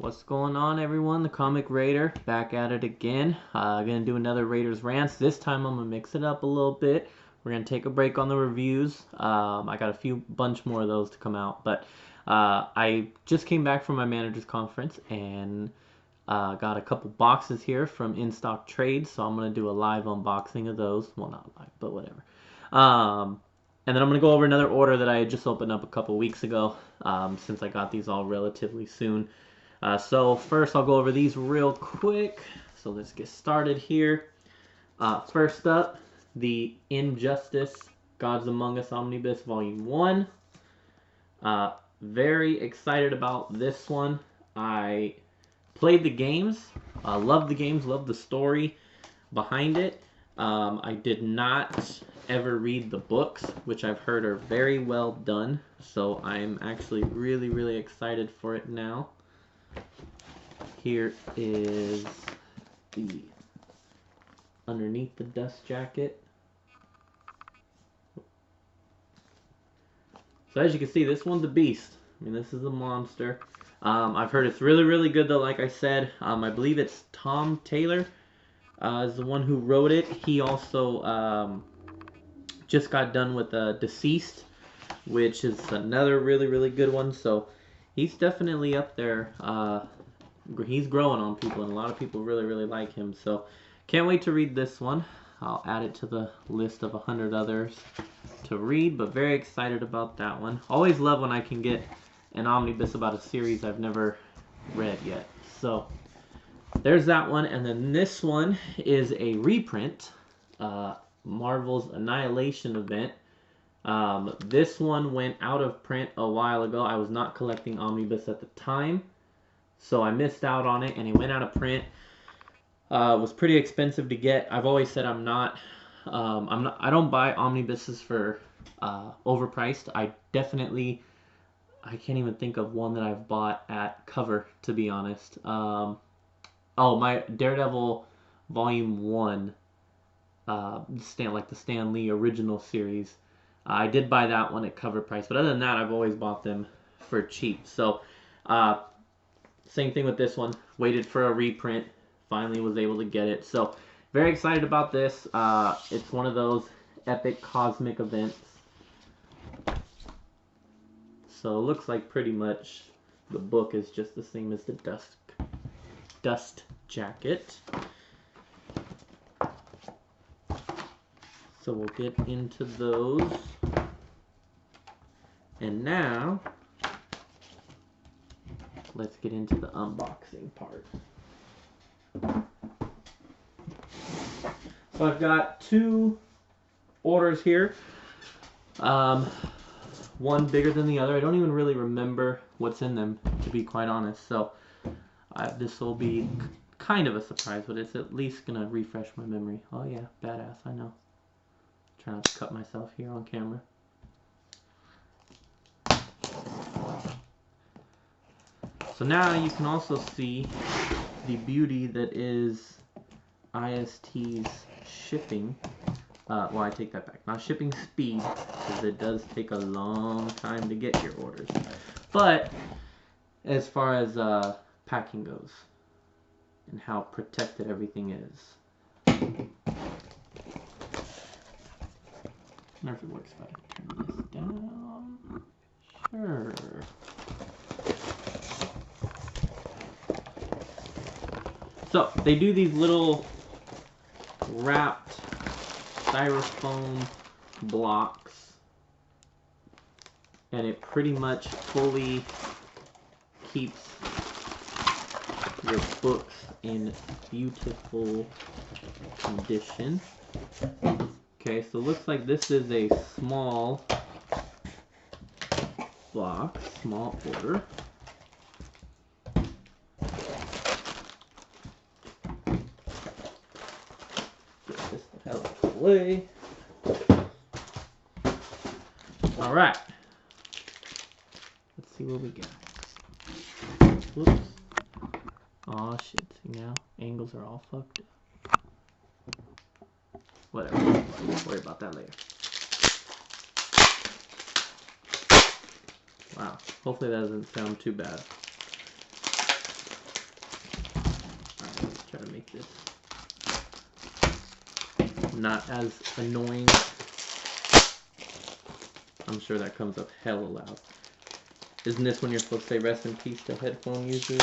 What's going on, everyone? The Comic Raider back at it again. Gonna do another Raiders Rants. This time I'm gonna mix it up a little bit. We're gonna take a break on the reviews. I got a bunch more of those to come out, but I just came back from my manager's conference and got a couple boxes here from InStockTrades, so I'm gonna do a live unboxing of those. Well, not live, but whatever. And then I'm going to go over another order that I had just opened up a couple weeks ago, since I got these all relatively soon. So first I'll go over these real quick. So let's get started here. First up, the Injustice Gods Among Us Omnibus Volume 1. Very excited about this one. I played the games, loved the games, loved the story behind it. I did not ever read the books, which I've heard are very well done, so I'm actually really excited for it now. Here is the underneath the dust jacket. So as you can see, this one's a beast. I mean, this is a monster. I've heard it's really good though, like I said. I believe it's Tom Taylor is the one who wrote it. He also just got done with Deceased, which is another really good one. So he's definitely up there. He's growing on people, and a lot of people really like him. So can't wait to read this one. I'll add it to the list of 100 others to read, but very excited about that one. Always love when I can get an omnibus about a series I've never read yet. So there's that one, and then this one is a reprint. Marvel's Annihilation event. This one went out of print a while ago. I was not collecting omnibus at the time, so I missed out on it, and it went out of print. It was pretty expensive to get. I've always said I don't buy omnibuses for overpriced. I can't even think of one that I've bought at cover, to be honest. Oh, my Daredevil Volume 1. Like the Stan Lee original series. I did buy that one at cover price, but other than that, I've always bought them for cheap. So, same thing with this one. Waited for a reprint. Finally was able to get it. So, very excited about this. It's one of those epic cosmic events. So, it looks like pretty much the book is just the same as the dust jacket. So we'll get into those. And now, let's get into the unboxing part. So I've got two orders here. One bigger than the other. I don't even really remember what's in them, to be quite honest. So this will be kind of a surprise, but it's at least going to refresh my memory. Oh yeah, badass, I know. Trying not to cut myself here on camera. So now you can also see the beauty that is IST's shipping. Well, I take that back. Not shipping speed, because it does take a long time to get your orders. But as far as packing goes and how protected everything is. I wonder if it works if I turn this down. Sure. So they do these little wrapped styrofoam blocks, and it pretty much fully keeps your books in beautiful condition. Okay, so it looks like this is a small box, small order. Get this the hell out of the way. Alright. Let's see what we got. Whoops. Aw, shit. See now? Angles are all fucked up. Whatever. We'll worry about that later. Wow. Hopefully that doesn't sound too bad. try to make this not as annoying. I'm sure that comes up hella loud. Isn't this when you're supposed to say rest in peace to headphone users?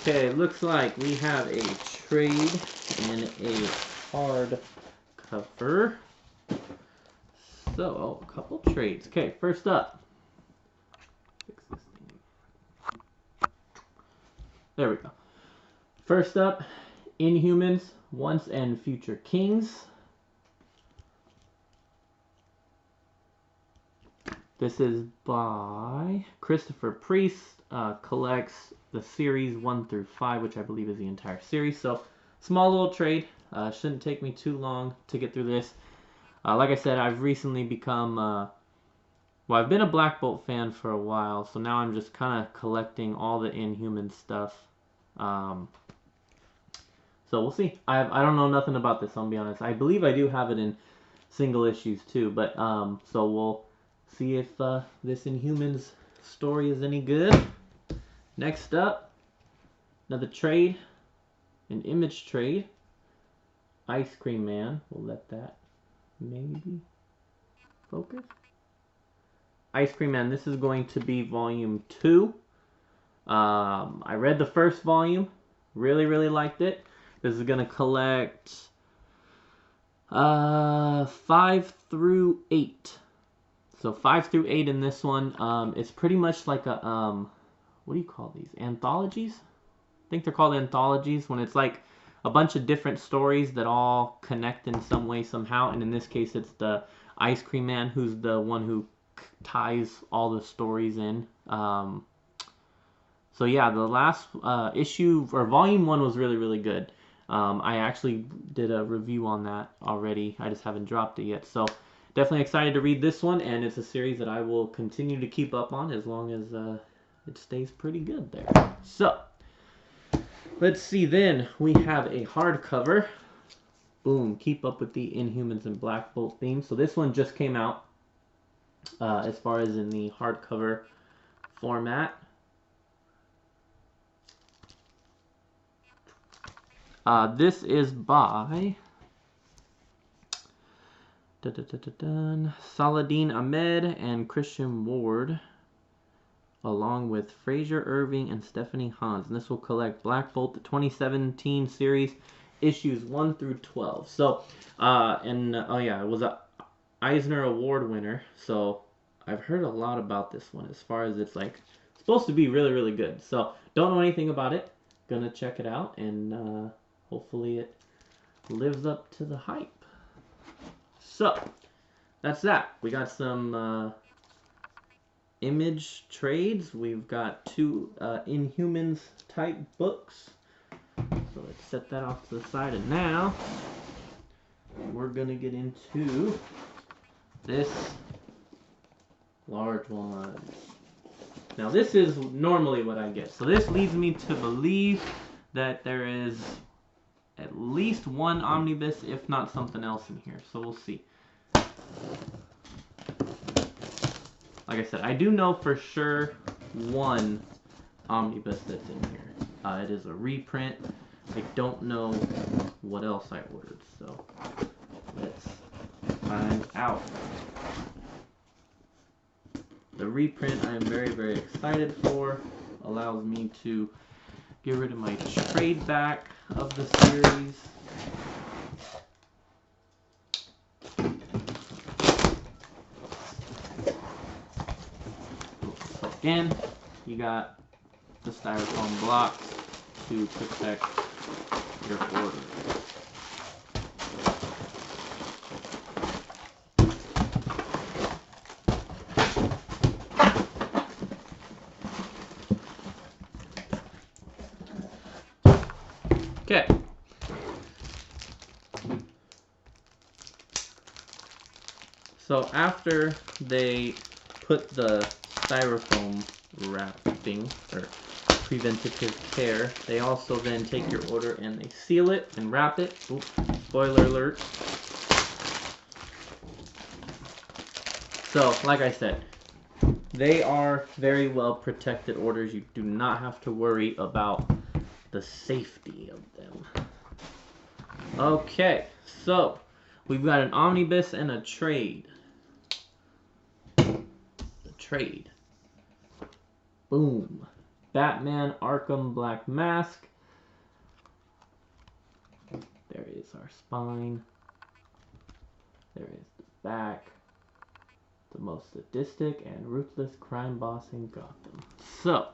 Okay, looks like we have a trade and a hard cover. So, a couple trades. Okay, first up. Fix this thing. There we go. First up, Inhumans, Once and Future Kings. This is by Christopher Priest. Collects the series 1 through 5, which I believe is the entire series. So, small little trade. Shouldn't take me too long to get through this. Like I said, I've recently become, well, I've been a Black Bolt fan for a while, so now I'm just kind of collecting all the Inhuman stuff. So we'll see. I don't know nothing about this, I'll be honest. I believe I do have it in single issues too, but so we'll see if this Inhumans story is any good. Next up, another trade, an image trade. Ice Cream Man, we'll let that maybe focus. Ice Cream Man, this is going to be volume 2. I read the first volume, really liked it. This is going to collect 5 through 8. So 5 through 8 in this one. It's pretty much like a, what do you call these? Anthologies? I think they're called anthologies, when it's like a bunch of different stories that all connect in some way, somehow. And in this case, it's the Ice Cream Man who's the one who ties all the stories in. So yeah, the last issue, or volume 1, was really good. I actually did a review on that already. I just haven't dropped it yet. So definitely excited to read this one, and it's a series that I will continue to keep up on as long as it stays pretty good there. So let's see, then we have a hardcover. Boom, keep up with the Inhumans and Black Bolt theme. So this one just came out as far as in the hardcover format. This is by Saladin Ahmed and Christian Ward, along with Fraser Irving and Stephanie Hans. And this will collect Black Bolt, the 2017 series, issues 1 through 12. So, oh yeah, it was a Eisner Award winner. So I've heard a lot about this one as far as it's like supposed to be really good. So don't know anything about it. Gonna check it out, and hopefully it lives up to the hype. So that's that. We got some image trades. We've got 2 Inhumans type books. So let's set that off to the side. And now we're gonna get into this large one. Now this is normally what I get. So this leads me to believe that there is at least one omnibus, if not something else in here. So we'll see. Like I said, I do know for sure one omnibus that's in here. It is a reprint. I don't know what else I ordered, so let's find out. The reprint I am very excited for. Allows me to get rid of my trade back of the series. Again, you got the styrofoam blocks to protect your order. Okay. So after they put the styrofoam wrapping, or preventative care, they also then take your order and they seal it and wrap it. Oops, spoiler alert. So, like I said, they are very well protected orders. You do not have to worry about the safety of them. Okay, so we've got an omnibus and a trade. The trade. Boom. Batman Arkham Black Mask. There is our spine. There is the back. The most sadistic and ruthless crime boss in Gotham. So,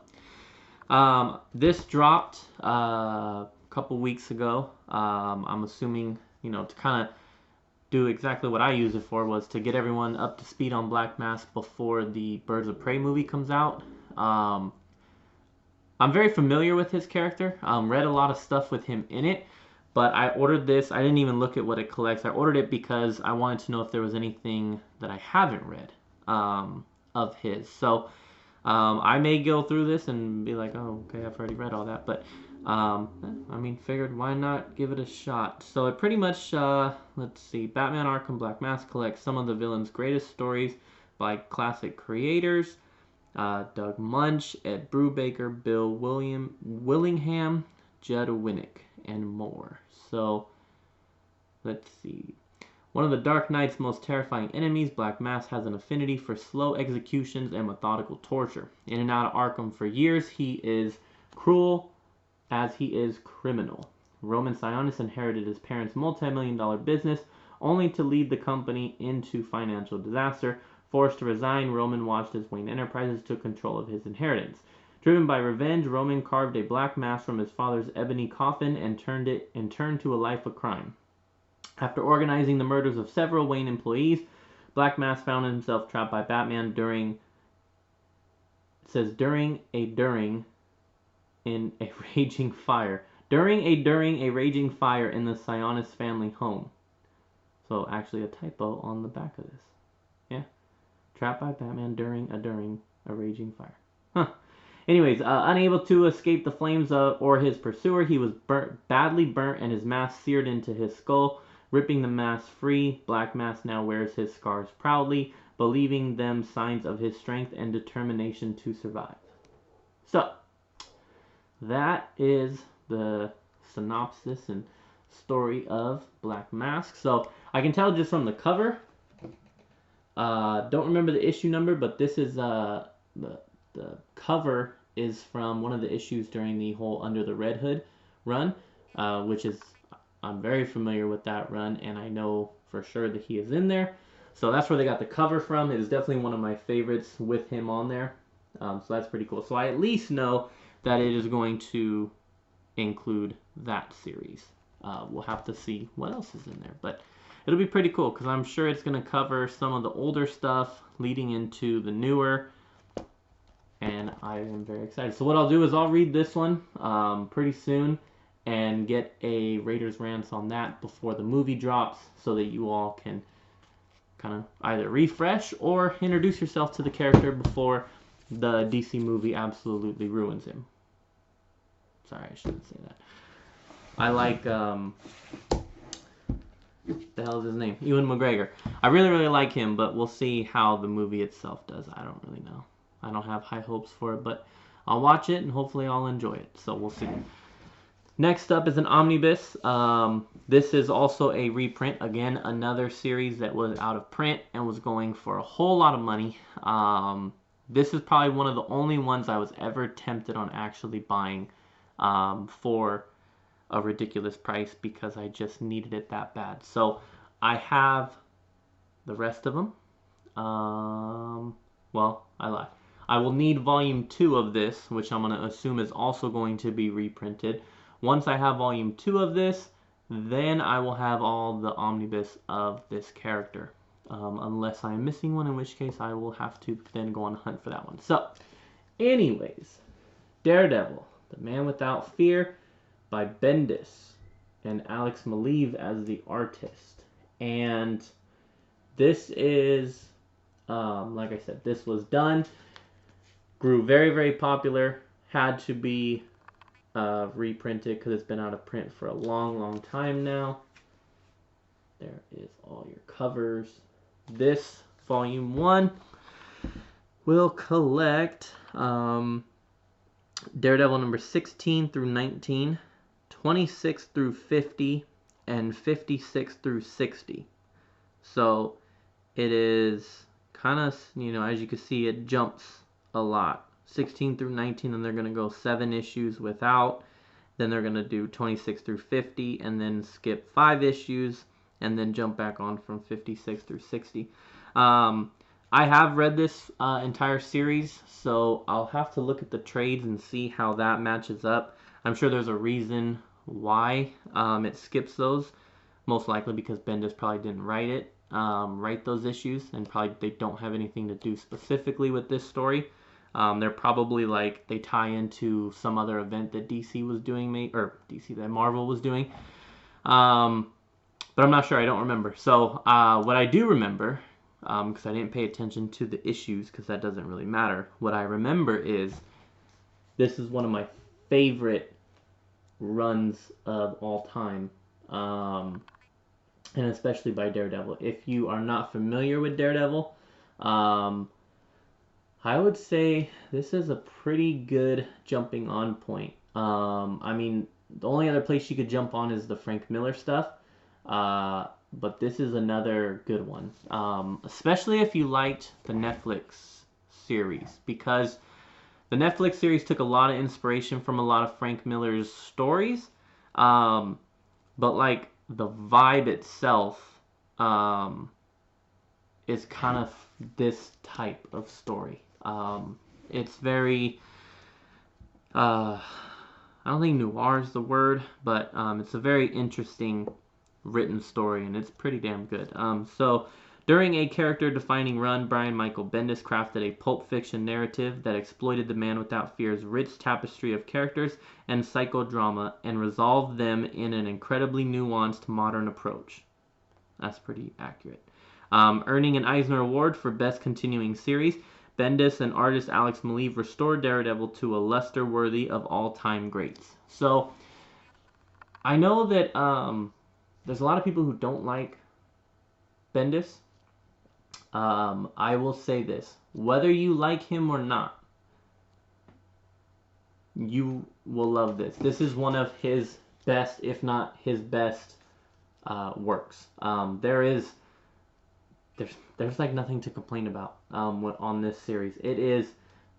this dropped a couple weeks ago. I'm assuming, to kind of do exactly what I used it for, was to get everyone up to speed on Black Mask before the Birds of Prey movie comes out. I'm very familiar with his character. Read a lot of stuff with him in it. But I ordered this. I didn't even look at what it collects. I ordered it because I wanted to know if there was anything that I haven't read of his. So I may go through this and be like, oh, okay, I've already read all that. But figured why not give it a shot. So it pretty much, let's see, Batman Arkham Black Mask collects some of the villain's greatest stories by classic creators. Doug Munch, Ed Brubaker, Bill Willingham, Judd Winnick, and more. So, let's see. One of the Dark Knight's most terrifying enemies, Black Mask has an affinity for slow executions and methodical torture. In and out of Arkham for years, he is cruel as he is criminal. Roman Sionis inherited his parents' multi-million-dollar business, only to lead the company into financial disaster. Forced to resign, Roman watched as Wayne Enterprises took control of his inheritance. Driven by revenge, Roman carved a black mask from his father's ebony coffin and turned to a life of crime. After organizing the murders of several Wayne employees, Black Mask found himself trapped by Batman during in a raging fire. During a raging fire in the Sionis family home. So actually a typo on the back of this. Yeah. Trapped by Batman during a raging fire. Huh. Anyways, unable to escape the flames or his pursuer, he was badly burnt and his mask seared into his skull. Ripping the mask free, Black Mask now wears his scars proudly, believing them signs of his strength and determination to survive. So, that is the synopsis and story of Black Mask. So, I can tell just from the cover, don't remember the issue number, but this is the cover is from one of the issues during the whole Under the Red Hood run, which is, I'm very familiar with that run, and I know for sure that he is in there. So that's where they got the cover from. It is definitely one of my favorites with him on there. So that's pretty cool. So I at least know that it is going to include that series. We'll have to see what else is in there, but it'll be pretty cool because I'm sure it's going to cover some of the older stuff leading into the newer, and I am very excited. So what I'll do is I'll read this one pretty soon and get a Raiders Rants on that before the movie drops so that you all can kind of either refresh or introduce yourself to the character before the DC movie absolutely ruins him. Sorry, I shouldn't say that. I like, the hell is his name? Ewan McGregor. I really, really like him, but we'll see how the movie itself does. I don't really know. I don't have high hopes for it, but I'll watch it and hopefully I'll enjoy it. So we'll see. Next up is an omnibus. This is also a reprint. Again, another series that was out of print and was going for a whole lot of money. This is probably one of the only ones I was ever tempted on actually buying for a ridiculous price because I just needed it that bad. So I have the rest of them. Well, I lied. I will need volume 2 of this, which I'm going to assume is also going to be reprinted. Once I have volume 2 of this, then I will have all the omnibus of this character. Unless I'm missing one, in which case I will have to then go on a hunt for that one. So, anyways, Daredevil, The Man Without Fear by Bendis and Alex Maleev as the artist. And this is, like I said, this was done, grew very, very popular, had to be reprinted because it's been out of print for a long, long time now. There is all your covers. This volume 1 will collect Daredevil number 16 through 19, 26 through 50, and 56 through 60. So it is kind of, you know, as you can see, it jumps a lot. 16 through 19, and they're going to go 7 issues without. Then they're going to do 26 through 50, and then skip 5 issues, and then jump back on from 56 through 60. I have read this entire series, so I'll have to look at the trades and see how that matches up. I'm sure there's a reason why it skips those. Most likely because Bendis probably didn't write those issues, and probably they don't have anything to do specifically with this story. They're probably like they tie into some other event that DC was doing, or DC that Marvel was doing. But I'm not sure. I don't remember. So what I do remember, because I didn't pay attention to the issues, because that doesn't really matter. What I remember is this is one of my favorite runs of all time, and especially by Daredevil. If you are not familiar with Daredevil, I would say this is a pretty good jumping on point. I mean, the only other place you could jump on is the Frank Miller stuff, but this is another good one, especially if you liked the Netflix series, because the Netflix series took a lot of inspiration from a lot of Frank Miller's stories, but like the vibe itself is kind of this type of story. It's very, I don't think noir is the word, but it's a very interesting written story, and it's pretty damn good. So during a character-defining run, Brian Michael Bendis crafted a pulp fiction narrative that exploited the Man Without Fear's rich tapestry of characters and psychodrama and resolved them in an incredibly nuanced modern approach. That's pretty accurate. Earning an Eisner Award for Best Continuing Series, Bendis and artist Alex Maleev restored Daredevil to a luster worthy of all-time greats. So, I know that there's a lot of people who don't like Bendis. I will say this. Whether you like him or not, you will love this. This is one of his best, if not his best, works. There's like nothing to complain about on this series. It is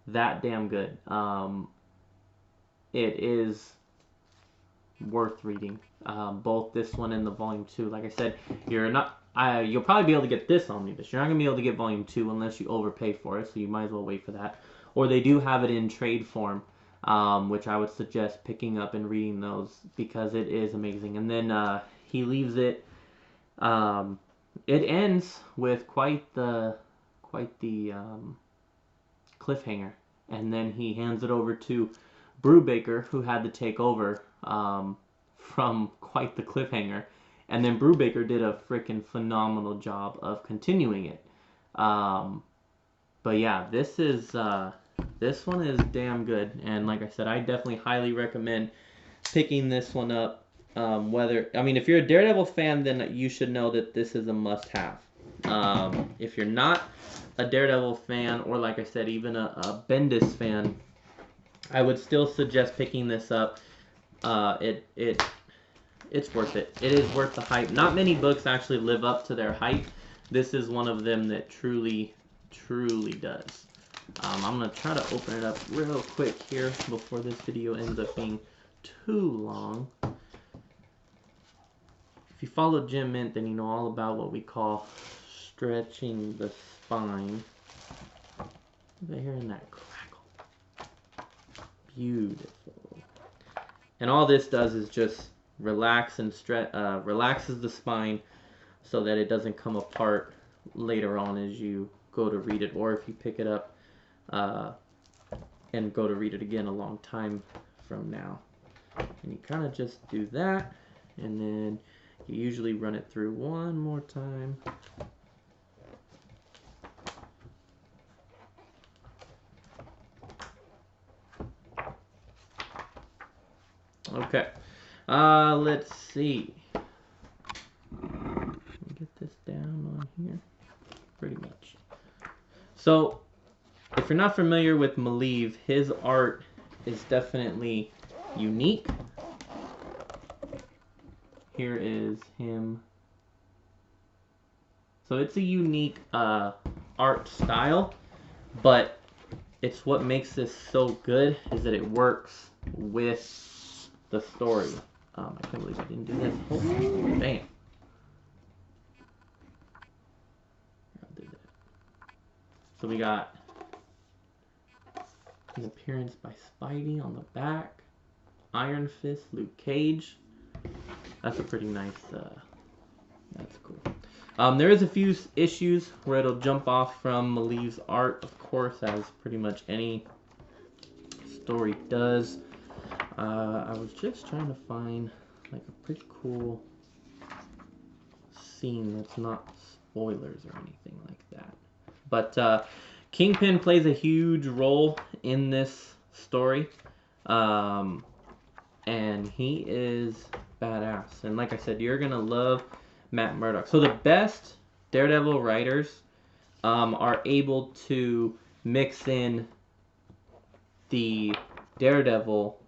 that damn good. It is worth reading. Both this one and the volume 2. Like I said, you'll probably be able to get this omnibus. You're not gonna be able to get volume 2 unless you overpay for it, so you might as well wait for that. Or they do have it in trade form, which I would suggest picking up and reading those, because it is amazing. And then he leaves it. It ends with quite the cliffhanger, and then he hands it over to Brubaker, who had to take over from quite the cliffhanger, and then Brubaker did a freaking phenomenal job of continuing it. But yeah, this one is damn good, and like I said, I definitely highly recommend picking this one up. If you're a Daredevil fan, then you should know that this is a must-have. If you're not a Daredevil fan, or like I said, even a Bendis fan, I would still suggest picking this up. It's worth it. It is worth the hype. Not many books actually live up to their hype. This is one of them that truly, truly does. I'm going to try to open it up real quick here before this video ends up being too long. If you follow Jim Mint, then you know all about what we call stretching the spine. Look at hearing that crackle. Beautiful. And all this does is just relax and relaxes the spine so that it doesn't come apart later on as you go to read it, or if you pick it up and go to read it again a long time from now. And you kind of just do that, and then you usually run it through one more time. Okay, let's see. Get this down on here, pretty much. So, if you're not familiar with Maleev, his art is definitely unique. Here is him. So it's a unique art style, but it's what makes this so good is that it works with the story. I can't believe I didn't do this. Oh, damn. I'll do that. So we got an appearance by Spidey on the back. Iron Fist, Luke Cage. That's a pretty nice, that's cool. There is a few issues where it'll jump off from Maleev's art, of course, as pretty much any story does. I was just trying to find like a pretty cool scene that's not spoilers or anything like that. But Kingpin plays a huge role in this story, and he is badass. And like I said, you're gonna love Matt Murdock. So the best Daredevil writers are able to mix in the Daredevil,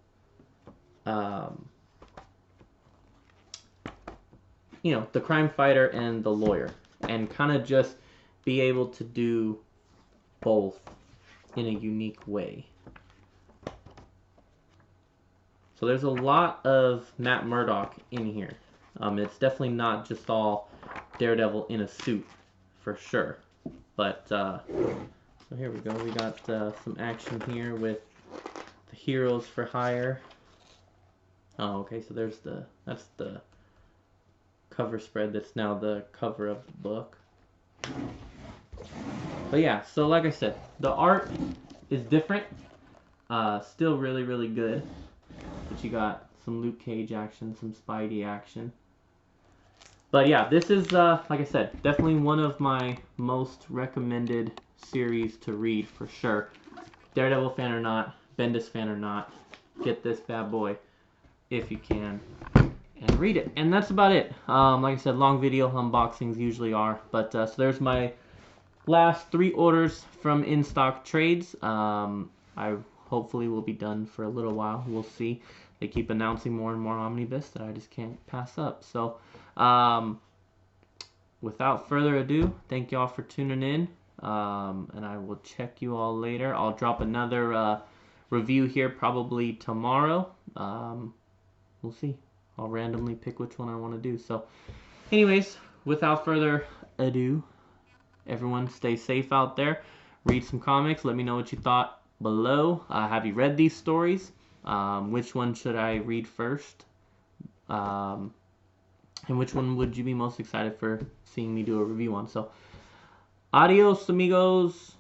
you know, the crime fighter and the lawyer, and kind of just be able to do both in a unique way. So there's a lot of Matt Murdock in here. It's definitely not just all Daredevil in a suit, for sure. But, so here we go. We got some action here with the Heroes for Hire. Oh, okay, so that's the cover spread that's now the cover of the book. But yeah, so like I said, the art is different. Still really, really good. But you got some Luke Cage action, some Spidey action. But yeah, this is, like I said, definitely one of my most recommended series to read for sure. Daredevil fan or not, Bendis fan or not, get this bad boy if you can and read it. And that's about it. Like I said, long video unboxings usually are. But so there's my last 3 orders from InStockTrades. I hopefully will be done for a little while. We'll see. They keep announcing more and more omnibus that I just can't pass up. So, without further ado, thank y'all for tuning in. And I will check you all later. I'll drop another review here probably tomorrow. We'll see. I'll randomly pick which one I want to do. So, anyways, without further ado, everyone stay safe out there. Read some comics. Let me know what you thought below. Have you read these stories? Which one should I read first? And which one would you be most excited for seeing me do a review on? So, adios, amigos.